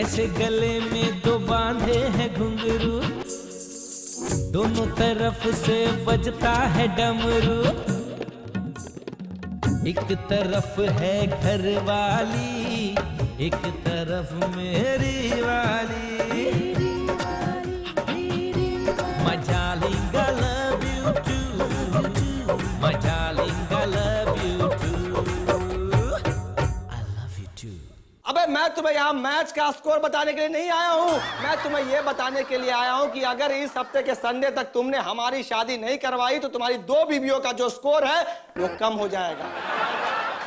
जैसे गले में दो बांधे हैं घुंघरू, दोनों तरफ से बजता है डमरू। एक तरफ है घर वाली, एक तरफ मेरी वाली। My darling, I love you too. My darling, I love you too. I love you too. अबे मैं तुम्हें यहाँ मैच का स्कोर बताने के लिए नहीं आया हूँ। मैं तुम्हें ये बताने के लिए आया हूँ कि अगर इस हफ्ते के संडे तक तुमने हमारी शादी नहीं करवाई तो तुम्हारी 2 बीवियों का जो स्कोर है वो कम हो जाएगा।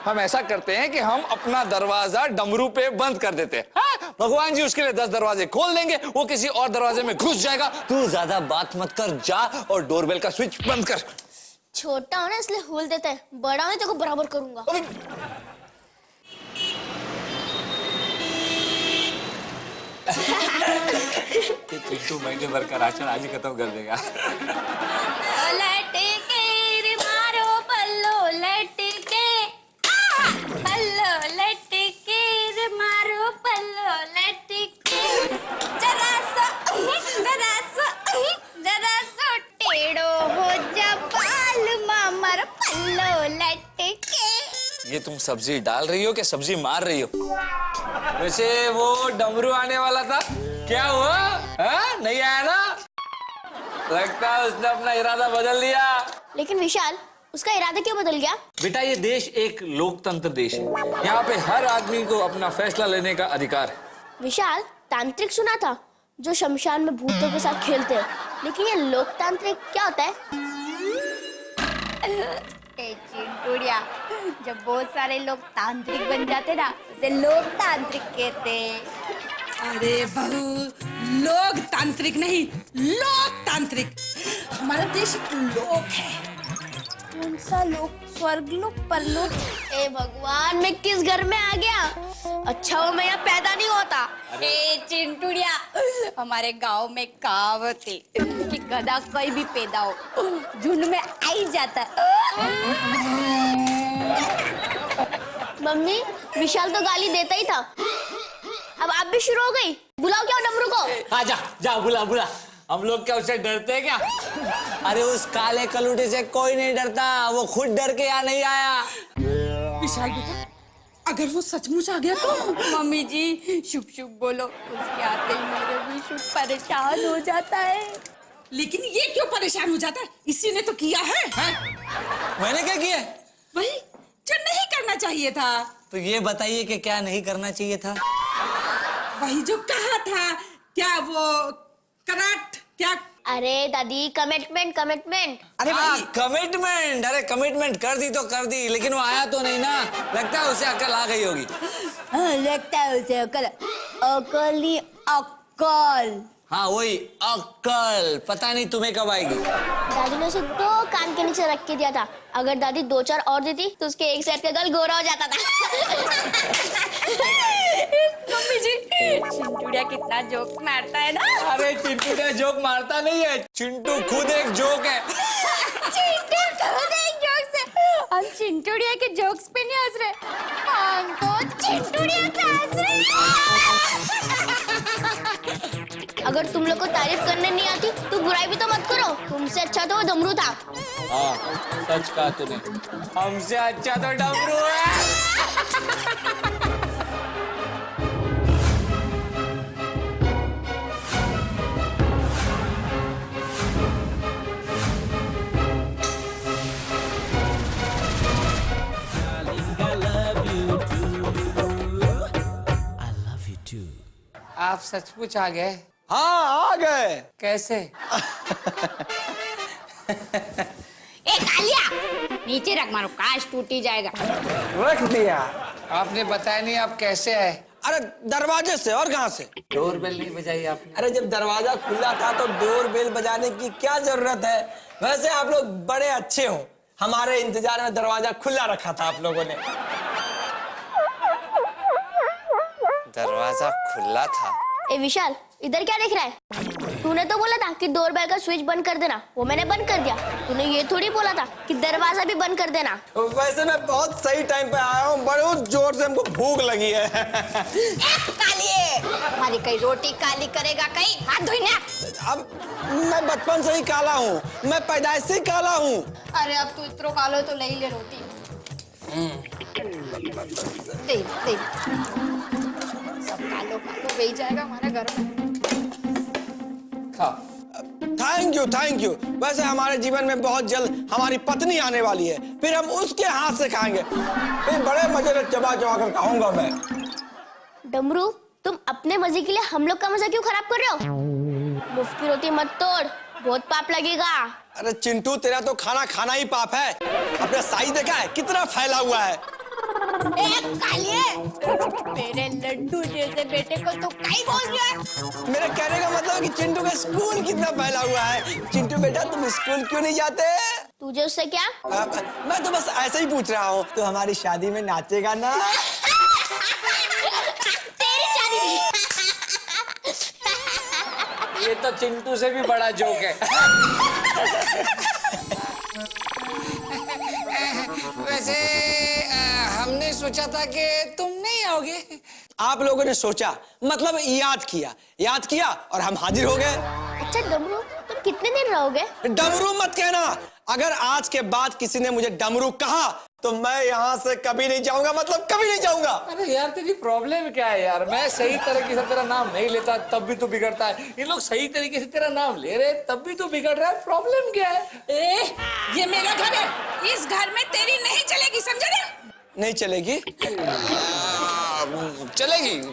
हम ऐसा करते हैं कि हम अपना दरवाजा डमरू पे बंद कर देते हैं। हाँ? भगवान जी उसके लिए 10 दरवाजे खोल देंगे, वो किसी और दरवाजे में घुस जाएगा। तू ज्यादा बात मत कर, जा और डोरबेल का स्विच बंद कर। छोटा हो ना इसलिए खोल देते हैं, बड़ा है तो बराबर करूंगा। चिंटू महीने भर का राशन आज ही खत्म कर देगा। ये तुम सब्जी डाल रही हो कि सब्जी मार रही हो? वैसे वो डमरू आने वाला था, क्या हुआ? हाँ? नहीं आया ना? लगता है उसने अपना इरादा बदल लिया। लेकिन विशाल, उसका इरादा क्यों बदल गया? बेटा ये देश एक लोकतंत्र देश है, यहाँ पे हर आदमी को अपना फैसला लेने का अधिकार है। विशाल, तांत्रिक सुना था जो शमशान में भूतों के साथ खेलते हैं, लेकिन ये लोकतांत्रिक क्या होता है? चिंटूड़िया, जब बहुत सारे लोग तांत्रिक बन जाते ना उसे लोकतांत्रिक कहते हैं। अरे बहू, लोकतांत्रिक नहीं, लोकतांत्रिक। हमारा देश एक लोक है। कौन सा लोक? स्वर्ग लोक, परलोक? ए भगवान, मैं किस घर में आ गया? अच्छा वो मैं यहाँ पैदा नहीं होता। चिंटूड़िया, हमारे गांव में कहावत है कि गधा कोई भी पैदा हो झुंड में आ ही जाता। मम्मी, विशाल तो गाली देता ही था, अब आप भी शुरू हो गई। बुलाओ क्या डमरू को। जा जा, बुला बुला। हम लोग क्या उससे डरते हैं क्या? अरे उस काले कलूटे से कोई नहीं डरता, वो खुद डर के यहाँ नहीं आया। विशाल बेटा, अगर वो सचमुच आ गया तो? मम्मी जी शुभ शुभ बोलो, उसके आते ही मेरे भी शुभ परेशान हो जाता है। लेकिन ये क्यों परेशान हो जाता है? इसी ने तो किया है। मैंने क्या किया? वही जो नहीं करना चाहिए था। तो ये बताइए कि क्या नहीं करना चाहिए था? वही जो कहा था, क्या वो कराट क्या? अरे दादी, कमिटमेंट कमिटमेंट। अरे कमिटमेंट, अरे कमिटमेंट कर दी तो कर दी, लेकिन वो आया तो नहीं ना। लगता है उसे अकल आ गई होगी। लगता है उसे अकल, अकल ही अकल। हाँ वही अक्कल, पता नहीं तुम्हें कब आएगी। दादी ने उसे 2 कान के नीचे रख के दिया था, अगर दादी 2-4 और देती तो उसके एक साइड का गल गोरा हो जाता था। मम्मी जी, चिंटूड़िया कितना जोक मारता है ना। अरे चिंटू जोक मारता नहीं है, चिंटू खुद एक जोक है। चिंटू खुद एक जोक है। हम चिंटूड़िया के जोक्स पे नहीं हंस रहे, हम तो चिंटूड़िया पे हंस रहे हैं। अगर तुम लोग को तारीफ करने नहीं आती तो बुराई भी तो मत करो। तुमसे अच्छा तो वो डमरू था। हाँ सच कहा तूने, हमसे अच्छा तो डमरू है। आप सचमुच आ गए? हाँ आ गए। कैसे? ए कालिया, नीचे रख, मारो काश टूट ही जाएगा। रख दिया। आपने बताया नहीं आप कैसे आए? अरे दरवाजे से, और कहाँ से? डोरबेल नहीं बजाई आपने? अरे जब दरवाजा खुला था तो डोर बेल बजाने की क्या जरूरत है? वैसे आप लोग बड़े अच्छे हो, हमारे इंतजार में दरवाजा खुला रखा था आप लोगों ने। दरवाजा खुला था? ए विशाल, इधर क्या देख रहा है? तूने तो बोला था कि डोरबेल का स्विच बंद कर देना, वो मैंने बंद कर दिया। तूने ये थोड़ी बोला था कि दरवाजा भी बंद कर देना। वैसे मैं बहुत सही टाइम पे आया हूँ, बहुत जोर से हमको भूख लगी है। कालिए, हमारी कई रोटी काली करेगा, कहीं हाथ धोइना। अब मैं बचपन से ही काला हूँ, मैं पैदाइश से ही काला हूँ। अरे अब तू इतरो कालो तो ले ही ले रोटी। दे दे, सब कालो कालो बेच जाएगा हमारे घर में। Thank you. वैसे हमारे जीवन में बहुत जल्द हमारी पत्नी आने वाली है, फिर हम उसके हाथ से खाएंगे, फिर बड़े मजे से चबा चबा कर खाऊंगा मैं। डमरू, तुम अपने मजे के लिए हम लोग का मजा क्यों खराब कर रहे हो? मुफ्त की रोटी मत तोड़, बहुत पाप लगेगा। अरे चिंटू, तेरा तो खाना खाना ही पाप है। अपना साइज देखा है कितना फैला हुआ है। कालिए, मेरे लड्डू जैसे बेटे को तो कहीं बोल रहा है? मेरे कहने का मतलब है कि चिंटू का स्कूल कितना फैला हुआ है। चिंटू बेटा, तुम स्कूल क्यों नहीं जाते? तुझे उससे क्या? मैं तो बस ऐसे ही पूछ रहा हूँ। तो हमारी शादी में नाचेगा ना? तेरी शादी। ये तो चिंटू से भी बड़ा जोक है। वैसे हमने सोचा था कि तुम नहीं आओगे। आप लोगों ने सोचा, मतलब याद किया और हम हाजिर हो गए। अच्छा डमरू, तुम कितने दिन रहोगे? डमरू मत कहना। अगर आज के बाद किसी ने मुझे डमरू कहा तो मैं यहाँ से कभी नहीं जाऊंगा, मतलब कभी नहीं जाऊंगा। अरे यार, तेरी प्रॉब्लम क्या है यार? मैं सही तरीके से तेरा नाम नहीं लेता तब भी तू बिगड़ता है। ये लोग सही तरीके से तेरा नाम ले रहे तब भी तू बिगड़ रहा है। प्रॉब्लम क्या है? ये मेरा घर है, इस घर में तेरी नहीं चलेगी, समझे ना? नहीं चलेगी?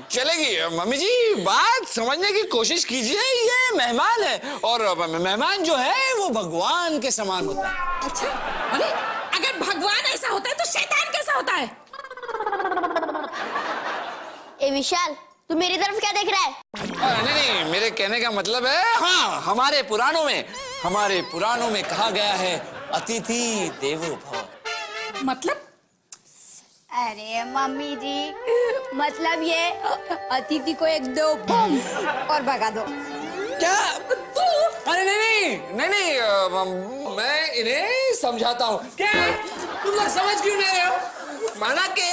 चलेगी मम्मी जी, बात समझने की कोशिश कीजिए। ये मेहमान है और मेहमान जो है वो भगवान के समान होता है। अच्छा, अरे अगर भगवान ऐसा होता है तो शैतान कैसा होता है? ए विशाल, तू मेरी तरफ क्या देख रहा है? नहीं, मेरे कहने का मतलब है, हाँ, हमारे पुराणों में कहा गया है, अतिथि देवो भव। मतलब? अरे मम्मी जी, मतलब ये अतिथि को एक दो बम और भगा दो। क्या? अरे नहीं, मैं इन्हें समझाता हूँ। क्या तुम लोग समझ क्यों नहीं रहे हो? माना कि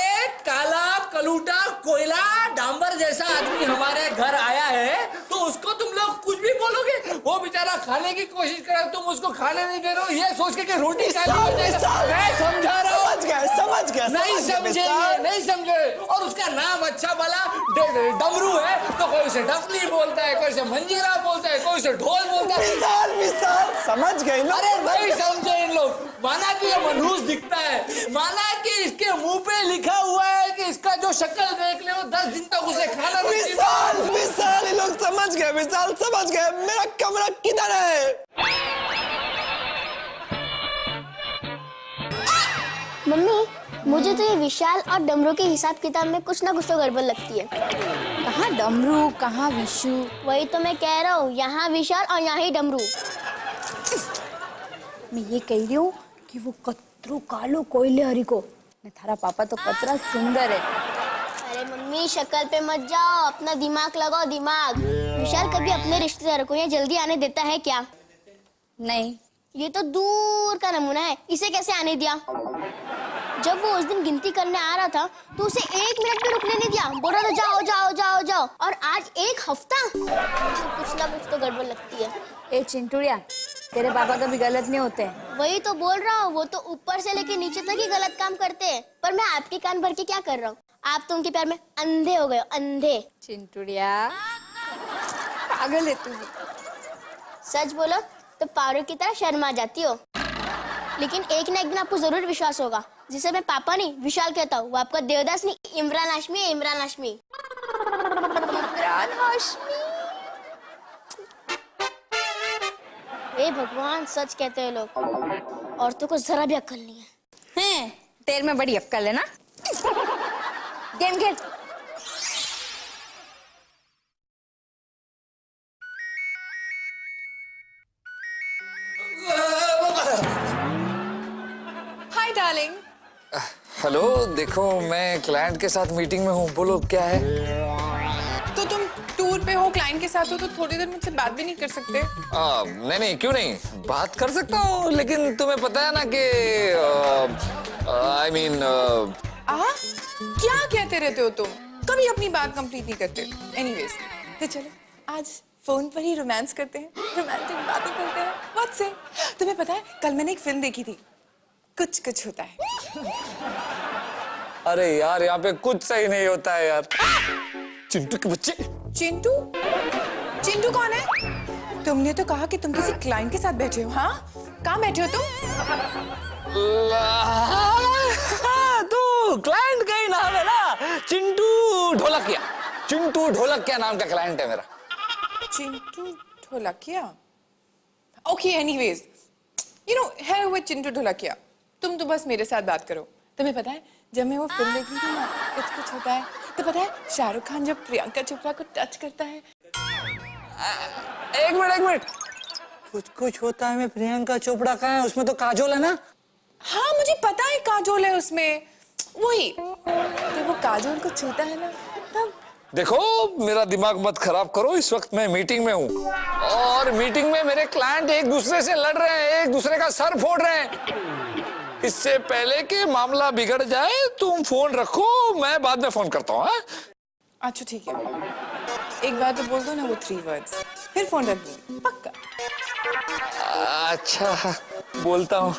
काला कलूटा कोयला डांबर जैसा आदमी हमारे घर आया है तो उसको तुम लोग कुछ भी बोलोगे? वो बेचारा खाने की कोशिश कर रहा है, तुम उसको खाने नहीं दे रहे हो, ये सोच के कि रोटी काली हो जाएगा। मैं समझा रहा हूँ। समझ गया। नहीं समझे। और उसका नाम अच्छा भला डमरू है तो कोई उसे डफली बोलता है, कोई उसे मंजीरा बोलता है, कोई उसे ढोल बोलता है। विशाल समझ गए ना? अरे नहीं समझे इन लोग। माना कि ये मनहूस दिखता है, माना कि इसके मुंह पे लिखा हुआ है कि इसका जो शक्ल देख ले 10 दिन तक उसे खाना विशाल ये लोग समझ गए। विशाल समझ गए। मेरा कमरा किधर है? मम्मी, मुझे तो ये विशाल और डमरू के हिसाब किताब में कुछ ना कुछ तो गड़बड़ लगती है। कहाँ डमरू, कहाँ विशु? वही तो मैं कह रहा हूँ, यहाँ विशाल और यहाँ ही डमरू। मैं ये कह रही हूँ कि वो कतरू कालो कोयले हरी को ने थारा पापा तो कतरा सुंदर है। अरे मम्मी, शक्ल पे मत जाओ, अपना दिमाग लगाओ, दिमाग। विशाल कभी अपने रिश्तेदारों को यहाँ जल्दी आने देता है क्या? नहीं, ये तो दूर का नमूना है, इसे कैसे आने दिया? जब वो उस दिन गिनती करने आ रहा था तो उसे 1 मिनट भी रुकने नहीं दिया, बोल रहा था जाओ जाओ जाओ जाओ। और आज 1 हफ्ता, कुछ ना कुछ तो गड़बड़ लगती है। ए चिंटूड़िया, तेरे पापा कभी गलत नहीं होते। वही तो बोल रहा हूँ, वो तो ऊपर से लेके नीचे तक ही गलत काम करते हैं। पर मैं आपके कान भर के क्या कर रहा हूँ? आप तो उनके प्यार में अंधे हो गए हो, अंधे। चिंटूड़िया पागल है तू। सच बोलो तो पारो की तरह शर्मा जाती हो, लेकिन एक ना एक दिन आपको जरूर विश्वास होगा। जिसे मैं पापा नहीं विशाल कहता हूँ, वो आपका देवदास नहीं, इमरान हाशमी है, इमरान हाशमी। इमरान हाशमी। हे भगवान, सच कहते हैं लोग, औरतों को जरा भी अक्ल नहीं है। तेरे में बड़ी अक्ल है ना? गेम खेल। Hi darling. हेलो, देखो मैं क्लाइंट के साथ मीटिंग में हूँ, बोलो क्या है? तो तुम टूर पे हो, क्लाइंट के साथ हो, तो थोड़ी देर मुझसे बात भी नहीं कर सकते? नहीं नहीं, क्यों नहीं, बात कर सकता हूँ, लेकिन तुम्हें पता है ना कि आई मीन क्या कहते रहते हो तुम? कभी अपनी बात कंप्लीट नहीं करते। एनीवेज, तो चलो आज फोन पर ही रोमांस करते हैं, रोमांटिक बातें करते हैं। व्हाट से? तुम्हें पता है कल मैंने एक फिल्म देखी थी, कुछ कुछ होता है। अरे यार, यहाँ पे कुछ सही नहीं होता है यार। चिंटू के बच्चे। चिंटू? चिंटू कौन है? तुमने तो कहा कि तुम किसी क्लाइंट के साथ बैठे हो। हाँ, कहाँ बैठे हो तुम? तो क्लाइंट का ही नाम है ना, चिंटू ढोलकिया। चिंटू ढोलकिया नाम का क्लाइंट है मेरा। Chintu Dholakia? Okay, anyways, you know, hello with Chintu Dholakia. तुम तो बस मेरे साथ बात करो। तुम्हें पता है जब मैं वो फिल्म देख रही थी ना, कुछ कुछ होता है, तो पता है शाहरुख खान जब प्रियंका चोपड़ा को टच करता है। एक मिनट, कुछ कुछ होता है में प्रियंका चोपड़ा कहाँ है? उसमें तो काजोल है ना? हाँ, मुझे पता है काजोल है उसमें, वही। तो वो काजोल को छूता है ना, तब। देखो, मेरा दिमाग मत खराब करो, इस वक्त मैं मीटिंग में हूँ और मीटिंग में मेरे क्लाइंट एक दूसरे से लड़ रहे हैं, एक दूसरे का सर फोड़ रहे हैं। इससे पहले कि मामला बिगड़ जाए, तुम फोन रखो, मैं बाद में फोन करता हूँ। अच्छा ठीक है, एक बार तो बोल दो ना वो 3 words, फिर फोन रख दूंगी, पक्का। अच्छा, बोलता हूँ।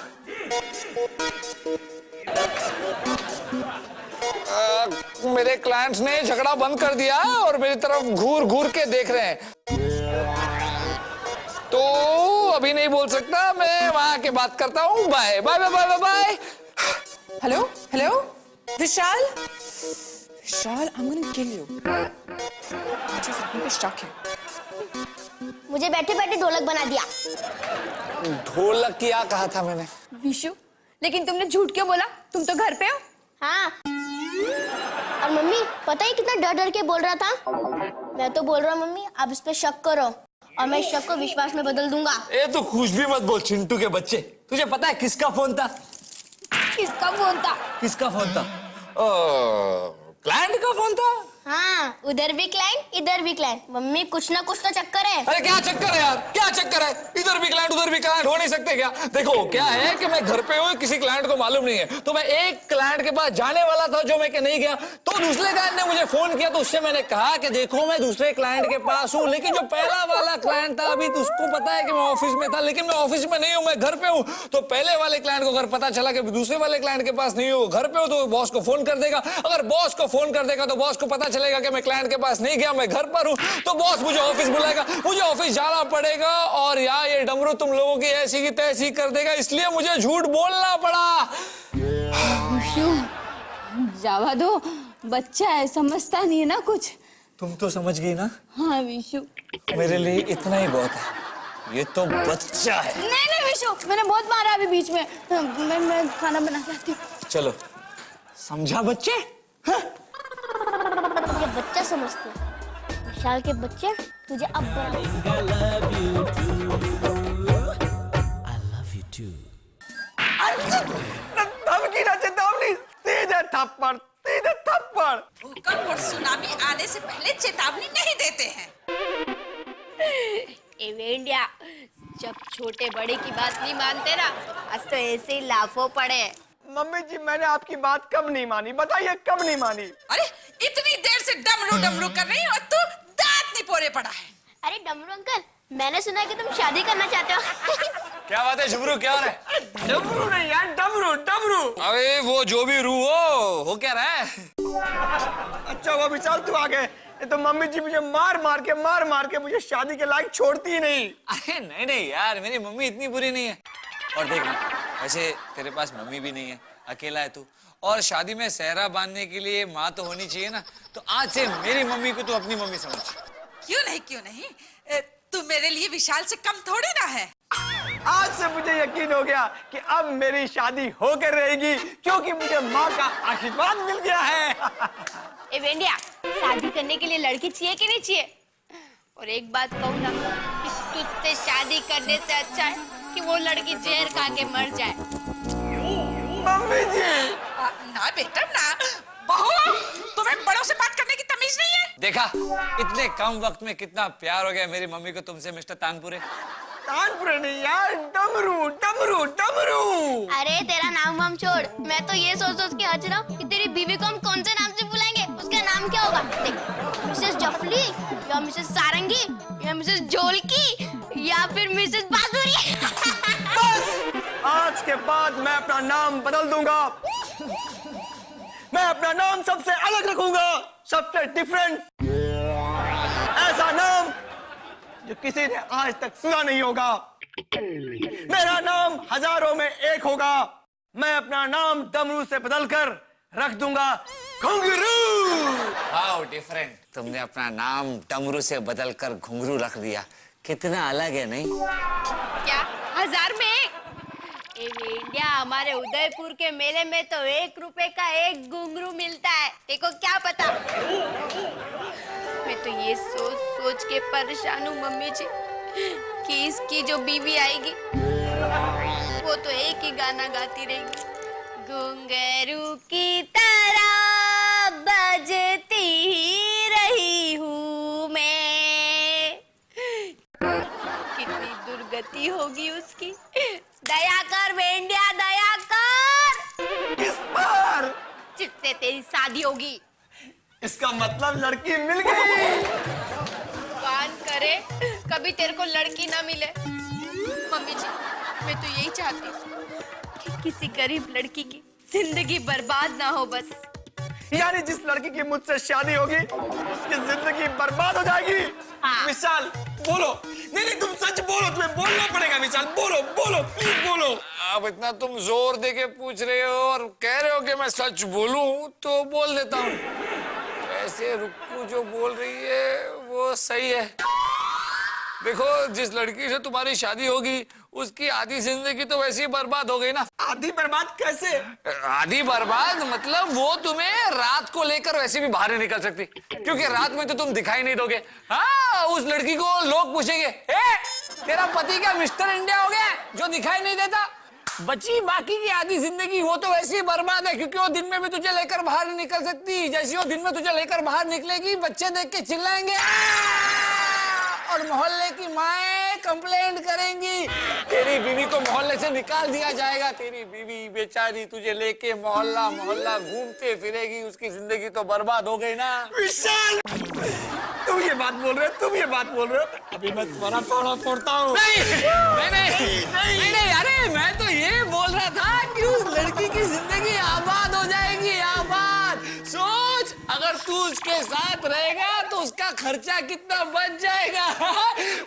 मेरे क्लाइंट्स ने झगड़ा बंद कर दिया और मेरी तरफ घूर घूर के देख रहे हैं, तो अभी नहीं बोल सकता, मैं वहां के बात करता हूँ। Bye bye bye bye bye. Hello hello, Vishal, Vishal, I am gonna kill you. मुझे सपने पे शक है। मुझे बैठे बैठे ढोलक बना दिया। ढोलक क्या कहा था मैंने? विशु, लेकिन तुमने झूठ क्यों बोला? तुम तो घर पे हो। हाँ, और मम्मी पता है कितना डर डर के बोल रहा था? मैं तो बोल रहा हूँ मम्मी आप इस पे शक करो और मैं इस शक को विश्वास में बदल दूंगा। ए तो कुछ भी मत बोल चिंटू के बच्चे। तुझे पता है किसका फोन था? किसका फोन था? किसका फोन था? क्लाइंट का फोन था। हाँ, उधर भी क्लाइंट इधर भी क्लाइंट। मम्मी कुछ ना कुछ तो चक्कर है। अरे क्या चक्कर है यार, क्या चक्कर है? इधर भी क्लाइंट उधर भी क्लाइंट हो नहीं सकते क्या? देखो क्या है कि मैं घर पे हूँ, किसी क्लाइंट को मालूम नहीं है, तो मैं एक क्लाइंट के पास जाने वाला था जो मैं नहीं गया, तो दूसरे क्लाइंट ने मुझे फोन किया, तो उससे मैंने कहा कि देखो मैं दूसरे क्लाइंट के पास हूँ, लेकिन जो पहला वाला क्लाइंट था अभी तो उसको पता है कि मैं ऑफिस में था, लेकिन मैं ऑफिस में नहीं हूँ, मैं घर पे हूँ। तो पहले वाले क्लाइंट को अगर पता चला कि दूसरे वाले क्लाइंट के पास नहीं हूँ, घर पे हूँ, तो बॉस को फोन कर देगा। अगर बॉस को फोन कर देगा तो बॉस को पता चलेगा कि मैं क्लाइंट के पास नहीं गया, मैं घर पर हूँ, तो बॉस मुझे ऑफिस बुलाएगा, मुझे ऑफिस जाना पड़ेगा और यार ये डमरू तुम लोगों की ऐसी की तैसी कर देगा, इसलिए मुझे झूठ बोलना पड़ा। जावा दो, बच्चा है, समझता नहीं है ना कुछ। तुम तो समझ गई ना? हाँ विशु, मेरे लिए इतना ही बहुत है, ये तो बच्चा है। नहीं नहीं विशु, मैंने बहुत मारा अभी बीच में। मैं खाना बना के आती हूँ। चलो, समझा बच्चे? हाँ? ये बच्चा समझते हैं। विशाल के बच्चे तुझे अब I love you too. I love you too. धमकी ना चेतावनी, सीधे थप्पड़, सीधे थप्पड़। भूकंप और सुनामी आने से पहले चेतावनी नहीं देते हैं। ए इंडिया, जब छोटे बड़े की बात नहीं मानते ना, आज तो ऐसे ही लाफो पड़े। मम्मी जी मैंने आपकी बात कब नहीं मानी, बताइए कब नहीं मानी? अरे इतनी देर से डमरू डमरू कर रही हो और तू दांत नहीं पोरे पड़ा है। अरे डमरू अंकल, मैंने सुना कि तुम शादी करना चाहते हो। क्या बात है झुमरू, क्या हो रहा है? डमरू नहीं यार, डमरू डमरू। अरे वो जो भी रू हो क्या रहा है? अच्छा वो विशाल तू आ गए, ये तो मम्मी जी मुझे मार मार के मुझे शादी के लायक छोड़ती ही नहीं। अरे नहीं नहीं यार, मेरी मम्मी इतनी बुरी नहीं है। और देख ना, वैसे तेरे पास मम्मी भी नहीं है, अकेला है तू, और शादी में सेहरा बांधने के लिए माँ तो होनी चाहिए ना, तो आज से मेरी मम्मी को तू अपनी मम्मी समझ। क्यों नहीं, तू मेरे लिए विशाल से कम थोड़ी ना है। आज से मुझे यकीन हो गया कि अब मेरी शादी होकर रहेगी, क्योंकि मुझे माँ का आशीर्वाद मिल गया है। ए वेंडिया, शादी करने के लिए लड़की चाहिए कि नहीं चाहिए? और एक बात कहूँ ना, कि तुझसे शादी करने से अच्छा है कि वो लड़की जहर खा के मर जाए। मम्मी जी ना बेटा ना, बहू तुम्हें बड़ों से बात करने की तमीज तमीज नहीं है? देखा इतने कम वक्त में कितना प्यार हो गया मेरी मम्मी को तुमसे मिस्टर तानपुरे। तानपुरे नहीं यार, डमरू डमरू डमरू। अरे तेरा नाम वाम छोड़, मैं तो ये सोच सोच के हंस रहा हूँ कि तेरी बीवी को हम कौन से नाम से बुलाएंगे, उसका नाम क्या होगा। देख, मिसेस जफली या मिसेस सारंगी या मिसेस जोलकी या फिर मिसेस बासुरी। बस आज के बाद मैं अपना नाम बदल दूंगा। मैं अपना नाम सबसे अलग रखूंगा, सबसे डिफरेंट, ऐसा नाम जो किसी ने आज तक सुना नहीं होगा। मेरा नाम हजारों में एक होगा। मैं अपना नाम डमरू से बदलकर रख दूंगा घुंघरू। How different. तुमने अपना नाम डमरू से बदलकर घुंघरू रख दिया, कितना अलग है नहीं? क्या 1000 में एक? इंडिया, हमारे उदयपुर के मेले में तो 1 रुपए का एक घुंघरू मिलता है, देखो क्या पता। मैं तो ये सोच सोच के परेशान हूँ मम्मी जी कि इसकी जो बीवी आएगी वो तो एक ही गाना गाती रहेगी, घुंघरू की तरह बजती ही रही हूँ मैं। कितनी दुर्गति होगी उसकी। दया कर भेंडिया, दया कर। इस बार जिससे तेरी शादी होगी। इसका मतलब लड़की मिल गई। भगवान करे कभी तेरे को लड़की ना मिले। मम्मी जी, मैं तो यही चाहती हूँ कि किसी गरीब लड़की की जिंदगी बर्बाद ना हो बस। यानी जिस लड़की की मुझसे शादी होगी उसकी जिंदगी बर्बाद हो जाएगी। हाँ। विशाल बोलो। नहीं नहीं तुम सच बोलो, तुम्हें बोलना पड़ेगा। विशाल बोलो बोलो प्लीज बोलो। अब इतना तुम जोर दे के पूछ रहे हो और कह रहे हो कि मैं सच बोलूं तो बोल देता हूँ। वैसे रुक्कू जो बोल रही है वो सही है। देखो जिस लड़की से तुम्हारी शादी होगी उसकी आधी जिंदगी तो वैसे ही बर्बाद हो गई ना। आधी बर्बाद कैसे? आधी बर्बाद मतलब वो तुम्हें रात को लेकर वैसे भी बाहर नहीं निकल सकती, क्योंकि रात में तो तुम दिखाई नहीं दोगे। हाँ, उस लड़की को लोग पूछेंगे, तेरा पति क्या मिस्टर इंडिया हो गया जो दिखाई नहीं देता? बची बाकी की आधी जिंदगी वो तो वैसे ही बर्बाद है, क्योंकि वो दिन में भी तुझे लेकर बाहर नहीं निकल सकती। जैसे वो दिन में तुझे लेकर बाहर निकलेगी बच्चे देख के चिल्लाएंगे और मोहल्ले की माएं कंप्लेंट करेंगी, तेरी बीवी को मोहल्ले से निकाल दिया जाएगा। तेरी बीवी बेचारी तुझे लेके मोहल्ला मोहल्ला घूमते फिरेगी, उसकी जिंदगी तो बर्बाद हो गई ना। विशाल तुम ये बात बोल रहे हो, तुम ये बात बोल रहे हो। अभी मैं तुम्हारा पाड़ा फोड़ता हूँ। नहीं, अरे मैं तो ये बोल रहा था कि उस लड़की की जिंदगी आबाद हो जाएगी, आबाद। सोच, अगर तू उसके साथ रहेगा तो उसका खर्चा कितना बच जाएगा।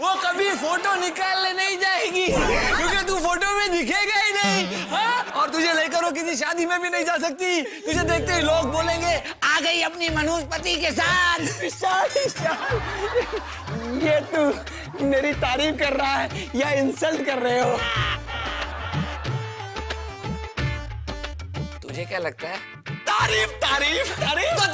वो कभी फोटो निकालने नहीं जाएगी क्योंकि तू फोटो में दिखेगा ही नहीं। हाँ? और तुझे लेकर वो किसी शादी में भी नहीं जा सकती। तुझे देखते ही लोग बोलेंगे आ गई अपनी मनुष्यपति के साथ। ये तू मेरी तारीफ कर रहा है या इंसल्ट कर रहे हो? तुझे क्या लगता है? तारीफ तारीफ तारीफ। तो